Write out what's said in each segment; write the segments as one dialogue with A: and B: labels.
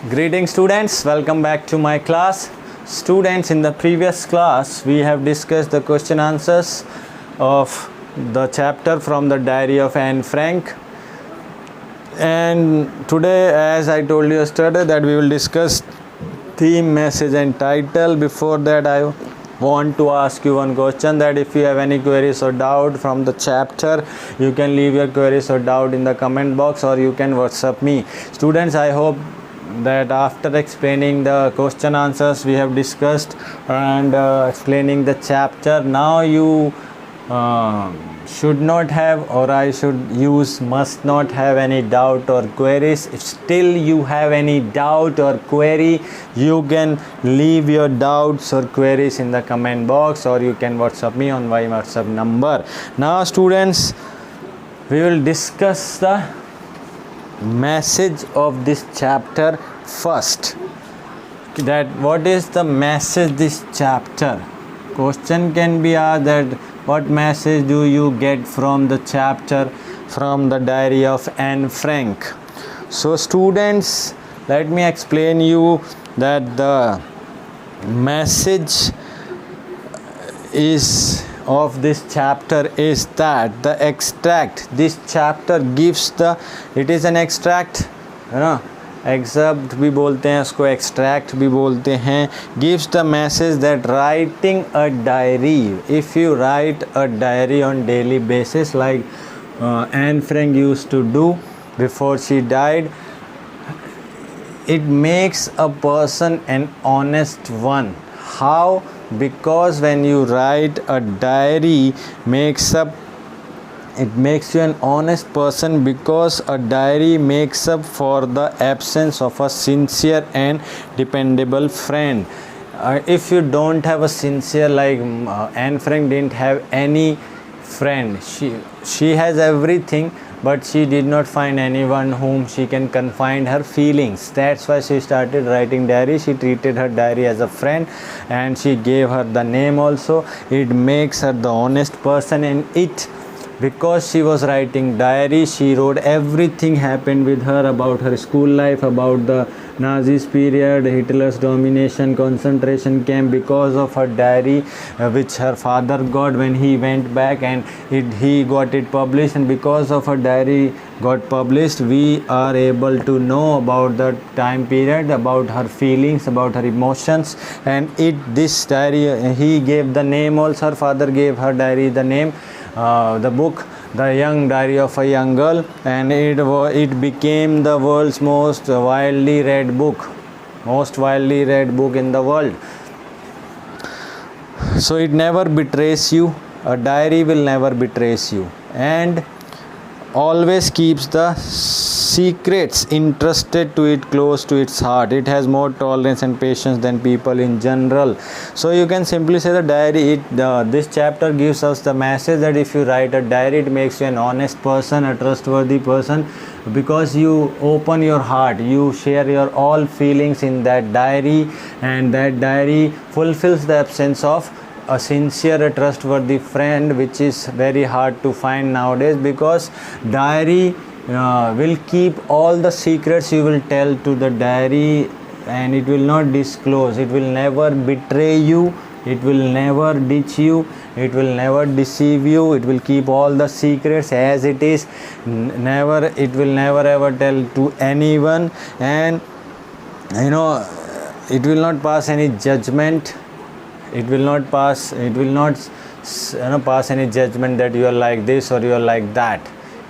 A: Greetings students, welcome back to my class. Students, in the previous class we have discussed the question answers of the chapter from the diary of Anne Frank, and today, as I told you yesterday, that we will discuss theme, message and title. Before that, I want to ask you one question, that if you have any queries or doubt from the chapter, you can leave your queries or doubt in the comment box, or you can WhatsApp me. Students, I hope that after explaining the question answers we have discussed and explaining the chapter, now you should not have, or I should use must not have, any doubt or queries. If still you have any doubt or query, you can leave your doubts or queries in the comment box, or you can WhatsApp me on my WhatsApp number. Now students, we will discuss the message of this chapter first. That what is the message this chapter? Question can be asked that what message do you get from the chapter from the diary of Anne Frank? So students, let me explain you that the message is of this chapter is that the extract, this chapter gives the, it is an extract, excerpt भी बोलते हैं इसको, extract भी बोलते हैं, gives the message that writing a diary, if you write a diary on daily basis like Anne Frank used to do before she died, it makes a person an honest one. How? Because when you write a diary, it makes you an honest person, because a diary makes up for the absence of a sincere and dependable friend. If you don't have a sincere, like Anne Frank didn't have any friend, she has everything, but she did not find anyone whom she can confide her feelings. That's why she started writing diary. She treated her diary as a friend, and she gave her the name also. It makes her the honest person, and it, because she was writing diary, she wrote everything happened with her, about her school life, about the Nazis period, Hitler's domination, concentration camp, because of her diary which her father got when he went back, and he got it published, and because of her diary got published, we are able to know about the time period, about her feelings, about her emotions. And this diary, he gave the name also, her father gave her diary the name, the book, The Young Diary of a Young Girl, and it became the world's most widely read book in the world. So it never betrays you. A diary will never betray you, and always keeps the secrets entrusted to it close to its heart. It has more tolerance and patience than people in general. So you can simply say the diary, this chapter gives us the message that if you write a diary, it makes you an honest person, a trustworthy person, because you open your heart, you share your all feelings in that diary, and that diary fulfills the absence of a sincere, a trustworthy friend, which is very hard to find nowadays, because diary will keep all the secrets you will tell to the diary, and it will not disclose. It will never betray you, it will never ditch you, it will never deceive you. It will keep all the secrets as it is. It will never ever tell to anyone, and it will not pass any judgment. It will not pass any judgment that you are like this or you are like that.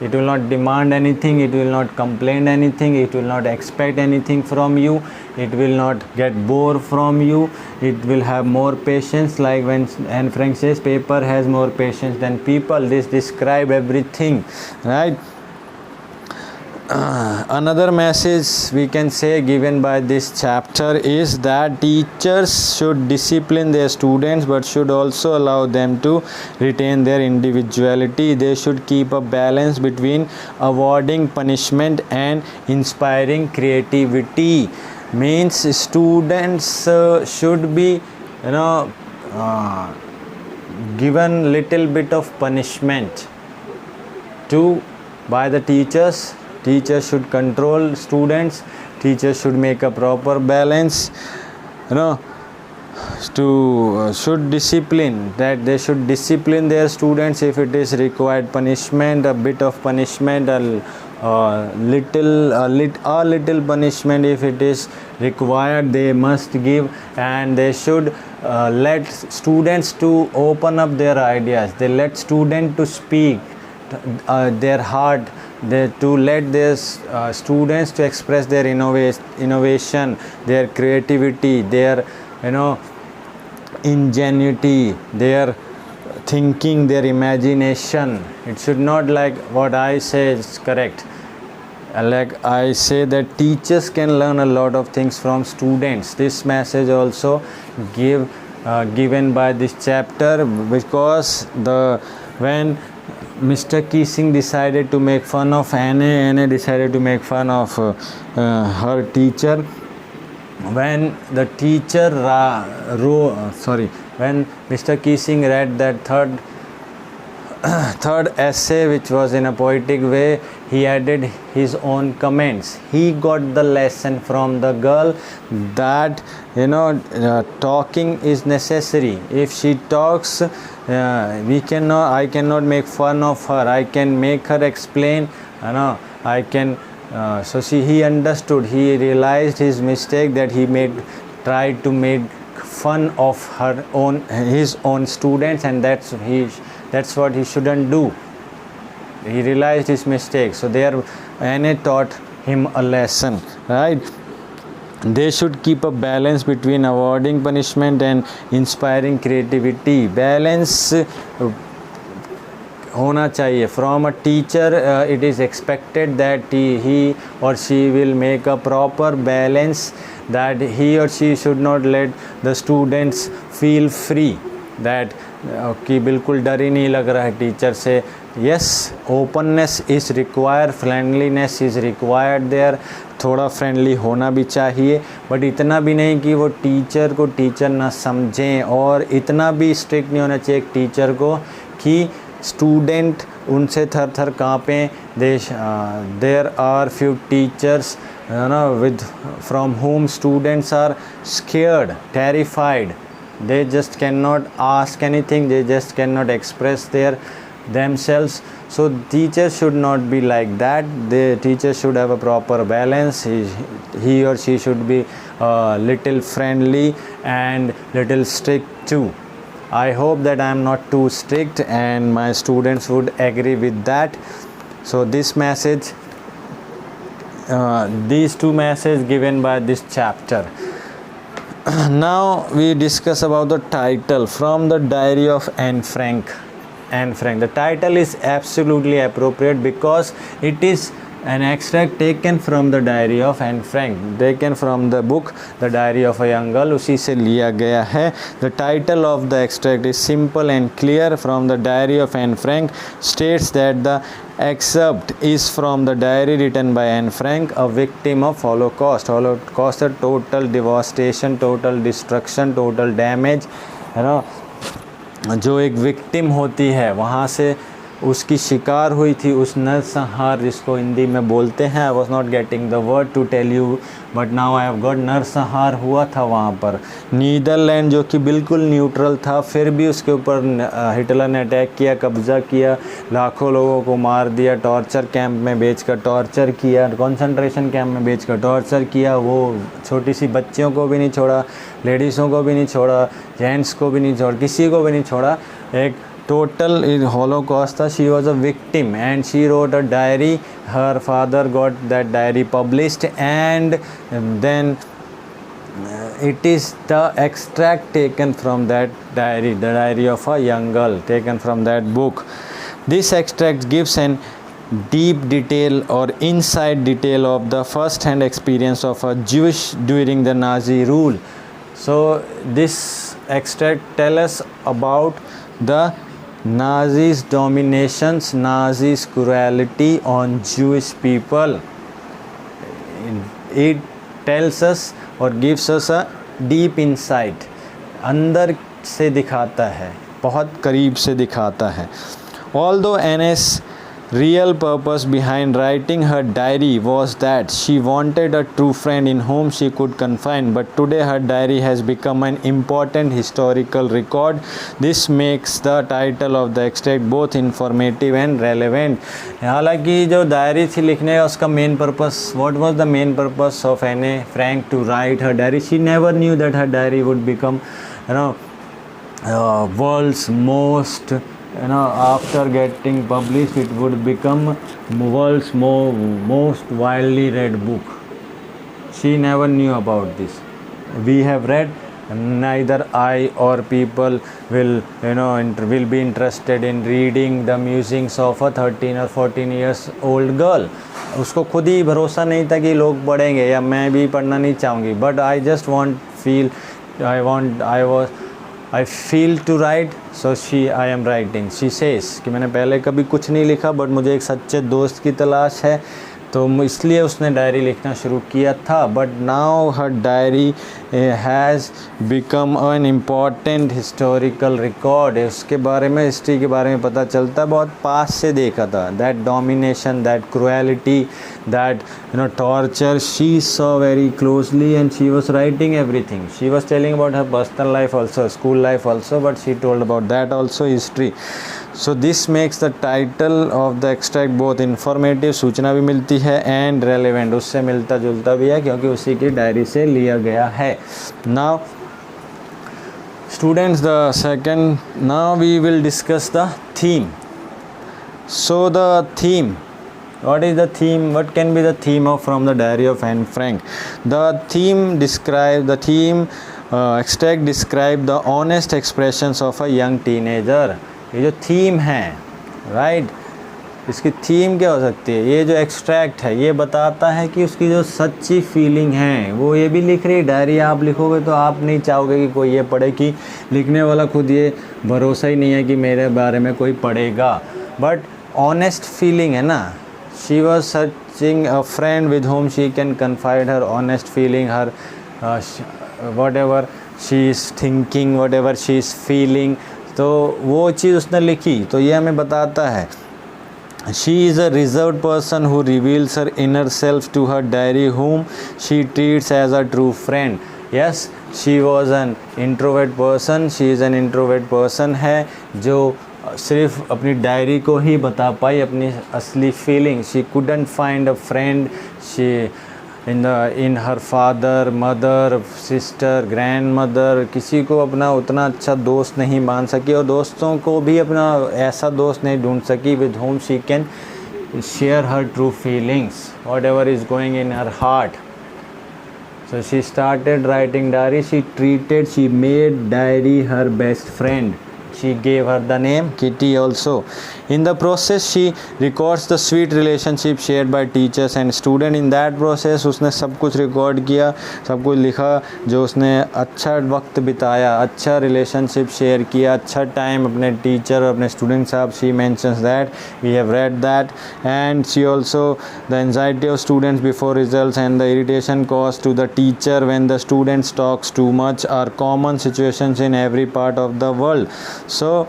A: It will not demand anything, it will not complain anything, it will not expect anything from you, it will not get bored from you, it will have more patience. Like when Anne Frank says, paper has more patience than people. This describes everything, right? Another message we can say given by this chapter is that teachers should discipline their students, but should also allow them to retain their individuality. They should keep a balance between avoiding punishment and inspiring creativity. Means students should be given little bit of punishment by the teachers teachers should control students, teachers should make a proper balance, should discipline, that they should discipline their students if it is required punishment, a bit of punishment, a little punishment if it is required, they must give. And they should let students to open up their ideas, they let students to speak their heart, to let their students to express their innovation, their creativity, their ingenuity, their thinking, their imagination. It should not like what I say is correct. Like I say that teachers can learn a lot of things from students. This message also given by this chapter, because when Mr. Keesing decided to make fun of Anne decided to make fun of her teacher. When the teacher when Mr. Keesing read that third essay, which was in a poetic way, he added his own comments. He got the lesson from the girl that talking is necessary. If she talks, I cannot make fun of her, I can make her explain, I can so he understood, he realized his mistake, that he tried to make fun of his own students, and that's what he shouldn't do. He realized his mistake. So there Anne taught him a lesson, right? They should keep a balance between avoiding punishment and inspiring creativity. Balance होना चाहिए. From a teacher it is expected that he or she will make a proper balance, that he or she should not let the students feel free, that कि बिल्कुल डर ही नहीं लग रहा है teacher से. Yes, openness is required, friendliness is required there. थोड़ा friendly होना भी चाहिए, बट इतना भी नहीं कि वो टीचर को टीचर ना समझें, और इतना भी स्ट्रिक्ट नहीं होना चाहिए एक टीचर को कि स्टूडेंट उनसे थर थर काँपें. There are few teachers from whom students are scared, terrified. They just cannot ask anything, they just cannot express themselves. So teachers should not be like that. The teacher should have a proper balance. He or she should be little friendly and little strict too. I hope that I am not too strict and my students would agree with that. So this message, these two messages given by this chapter. Now we discuss about the title from the diary of Anne Frank. Anne Frank. The title is absolutely appropriate because it is an extract taken from the diary of Anne Frank, taken from the book The Diary of a Young Girl. उसी से लिया गया है. The title of the extract is simple and clear. From the diary of Anne Frank states that the excerpt is from the diary written by Anne Frank, a victim of Holocaust. Holocaust, a total devastation, total destruction, total damage, जो एक victim होती है वहाँ से उसकी शिकार हुई थी, उस नरसंहार जिसको हिंदी में बोलते हैं. I was not getting the word to tell you but now I have got. नरसंहार हुआ था वहाँ पर. नीदरलैंड जो कि बिल्कुल न्यूट्रल था, फिर भी उसके ऊपर हिटलर ने अटैक किया, कब्ज़ा किया, लाखों लोगों को मार दिया, टॉर्चर कैंप में बेचकर टॉर्चर किया, कंसंट्रेशन कैंप में बेचकर टॉर्चर किया. वो छोटी सी बच्चियों को भी नहीं छोड़ा, लेडीज़ों को भी नहीं छोड़ा, जेंट्स को भी नहीं छोड़ा, किसी को भी नहीं छोड़ा. एक total Holocaust था. She was a victim and she wrote a diary. Her father got that diary published, and then it is the extract taken from that diary, the diary of a young girl, taken from that book. This extract gives an deep detail or inside detail of the first hand experience of a Jewish during the Nazi rule. So this extract tells us about the Nazis' dominations, Nazis' cruelty on Jewish people. It tells us or gives us a deep insight. अंदर से दिखाता है, बहुत करीब से दिखाता है. Although Anne's real purpose behind writing her diary was that she wanted a true friend in whom she could confide, but today her diary has become an important historical record. This makes the title of the extract both informative and relevant. हालांकि जो diary थी लिखने का उसका main purpose, what was the main purpose of Anne Frank to write her diary? She never knew that her diary would become world's most, after getting published it would become world's most widely read book. She never knew about this. We have read, neither I or people will will be interested in reading the musings of a 13 or 14 years old girl. उसको खुद ही भरोसा नहीं था कि लोग पढ़ेंगे, या मैं भी पढ़ना नहीं चाहूँगी, but I just I feel to write, so I am writing. She says कि मैंने पहले कभी कुछ नहीं लिखा, बट मुझे एक सच्चे दोस्त की तलाश है, तो इसलिए उसने डायरी लिखना शुरू किया था. But now her diary has become an important historical record. उसके बारे में, हिस्ट्री के बारे में पता चलता है, बहुत पास से देखा था. That domination, that cruelty, that torture she saw very closely, and she was writing everything. She was telling about her personal life also, school life also, but she told about that also, history. So this makes the title of the extract both informative, सूचना भी मिलती है, and relevant, उससे मिलता जुलता भी है क्योंकि उसी की डायरी से लिया गया है. Now students, the second, now we will discuss the theme. So the theme, what is the theme? What can be the theme of from the diary of Anne Frank? The theme extract describe the honest expressions of a young teenager. ये जो theme है, right, इसकी theme क्या हो सकती है? ये जो एक्सट्रैक्ट है ये बताता है कि उसकी जो सच्ची फीलिंग है वो ये भी लिख रही. डायरी आप लिखोगे तो आप नहीं चाहोगे कि कोई ये पढ़े, कि लिखने वाला खुद ये भरोसा ही नहीं है कि मेरे बारे में कोई पढ़ेगा, बट ऑनेस्ट फीलिंग है ना. She was searching a friend with home she can confide her honest feeling, her what ever she is thinking, what ever she is feeling. तो वो चीज़ उसने लिखी, तो ये हमें बताता है. She is a reserved person who reveals her inner self to her diary, whom she treats as a true friend. Yes, she was an introvert person. She is an introvert person है जो सिर्फ अपनी diary को ही बता पाई अपनी असली feeling. She couldn't find a friend. She in her father, mother, sister, grandmother, किसी को अपना उतना अच्छा दोस्त नहीं मान सकी, और दोस्तों को भी अपना ऐसा दोस्त नहीं ढूंढ सकी with whom she can share her true feelings, whatever is going in her heart. So she started writing diary. She made diary her best friend. She gave her the name Kitty also. In the process, she records the sweet relationship shared by teachers and student. In that process, उसने सब कुछ record किया, सब कुछ लिखा, जो उसने अच्छा वक्त बिताया, अच्छा रिलेशनशिप शेयर किया, अच्छा टाइम अपने टीचर और अपने स्टूडेंट साहब. She mentions that, we have read that, and she also the anxiety of students before results and the irritation caused to the teacher when the students talks too much are common situations in every part of the world. So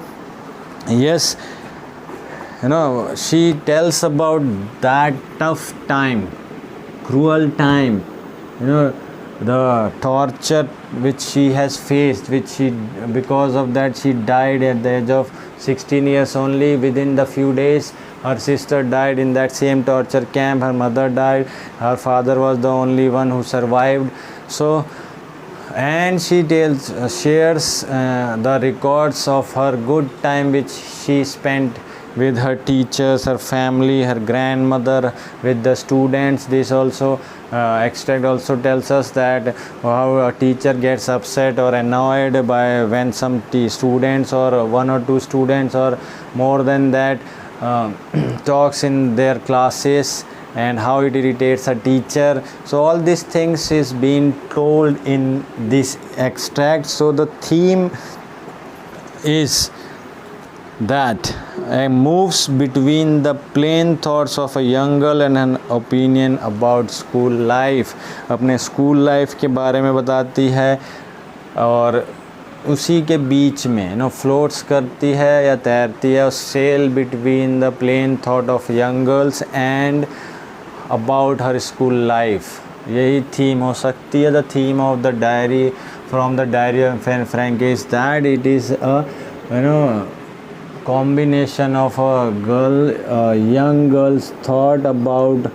A: yes, she tells about that tough time, cruel time, the torture which she has faced, because of that she died at the age of 16 years only. Within the few days her sister died in that same torture camp, her mother died, her father was the only one who survived. So, and she shares the records of her good time which she spent with her teachers, her family, her grandmother, with the students. This also extract also tells us that how a teacher gets upset or annoyed by when some students or one or two students or more than that talks in their classes, and how it irritates a teacher. So all these things is being told in this extract. So the theme is that moves between the plain thoughts of a young girl and an opinion about school life. अपने school life के बारे में बताती है, और उसी के बीच में फ्लोट्स करती है या तैरती है. Sail between the plain thought of young girls and about her school life. यही थीम हो सकती है. The theme of the diary from the diary of Anne Frank is that it is a combination of young girl's thought about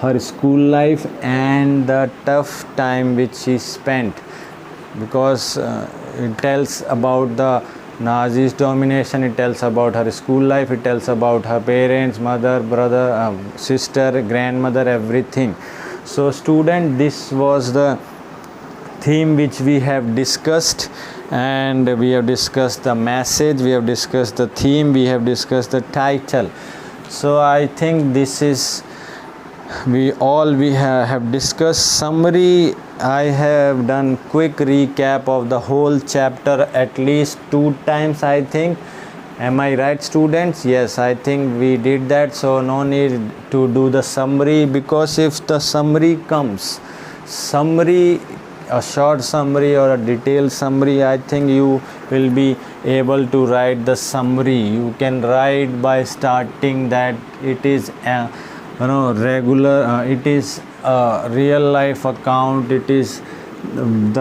A: her school life and the tough time which she spent, because it tells about the Nazis domination, it tells about her school life, it tells about her parents, mother, brother, sister, grandmother, everything. So student, this was the theme which we have discussed, and we have discussed the message, we have discussed the theme, we have discussed the title. So I think this is we have discussed. Summary, I have done quick recap of the whole chapter at least 2 times, I think. Am I right, students? Yes, I think we did that. So no need to do the summary, because if the summary comes, a short summary or a detailed summary, I think you will be able to write the summary. You can write by starting that it is regular, it is a real life account. It is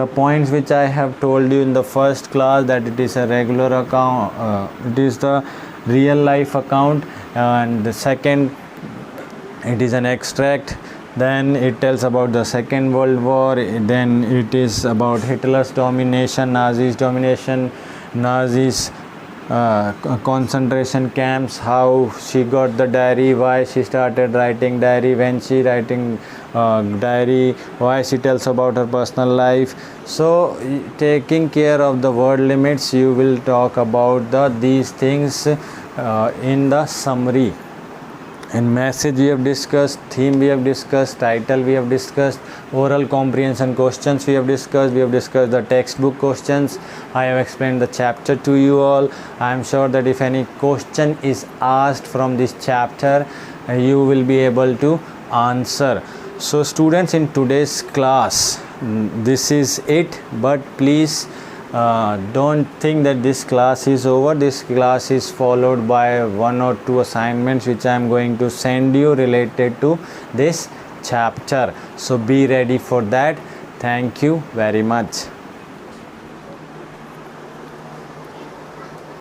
A: the points which I have told you in the first class, that it is a regular account, it is the real life account, and the second, it is an extract. Then it tells about the Second World War. Then it is about Hitler's domination, Nazis domination, Nazis concentration camps, how she got the diary, why she started writing diary, when she writing diary, why she tells about her personal life. So taking care of the word limits, you will talk about these things in the summary. And message we have discussed, theme we have discussed, title we have discussed, oral comprehension questions we have discussed the textbook questions. I have explained the chapter to you all. I am sure that if any question is asked from this chapter, you will be able to answer. So students, in today's class, this is it, but please don't think that this class is over. This class is followed by 1 or 2 assignments which I am going to send you related to this chapter. So be ready for that. Thank you very much.